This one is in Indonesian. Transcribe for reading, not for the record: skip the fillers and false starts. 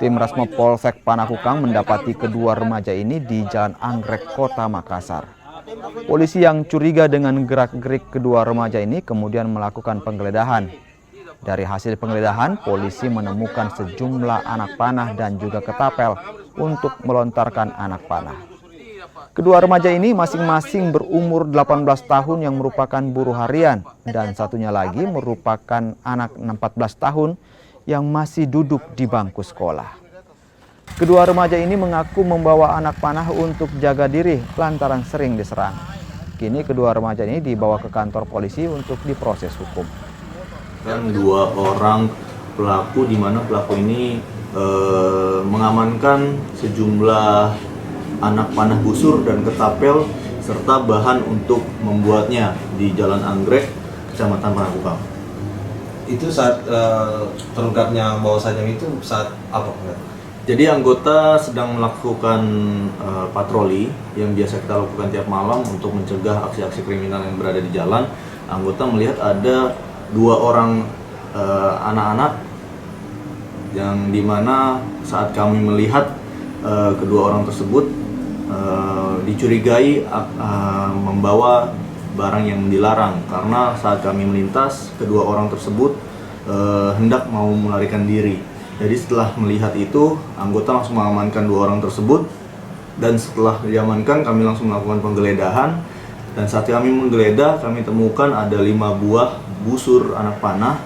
Tim Rasmo Polsek Panakukang mendapati kedua remaja ini di Jalan Anggrek, Kota Makassar. Polisi yang curiga dengan gerak-gerik kedua remaja ini kemudian melakukan penggeledahan. Dari hasil penggeledahan, polisi menemukan sejumlah anak panah dan juga ketapel untuk melontarkan anak panah. Kedua remaja ini masing-masing berumur 18 tahun yang merupakan buruh harian dan satunya lagi merupakan anak 14 tahun yang masih duduk di bangku sekolah. Kedua remaja ini mengaku membawa anak panah untuk jaga diri lantaran sering diserang. Kini kedua remaja ini dibawa ke kantor polisi untuk diproses hukum. Dan dua orang pelaku, di mana pelaku ini mengamankan sejumlah anak panah busur dan ketapel serta bahan untuk membuatnya di Jalan Anggrek, Kecamatan Panakukang. Itu saat terungkapnya bahwasannya itu saat apa? Jadi anggota sedang melakukan patroli yang biasa kita lakukan tiap malam untuk mencegah aksi-aksi kriminal yang berada di jalan. Anggota melihat ada dua orang anak-anak yang dimana saat kami melihat kedua orang tersebut dicurigai membawa barang yang dilarang, karena saat kami melintas kedua orang tersebut hendak mau melarikan diri. Jadi setelah melihat itu, anggota langsung mengamankan dua orang tersebut, dan setelah diamankan kami langsung melakukan penggeledahan. Dan saat kami menggeledah, kami temukan ada 5 buah busur anak panah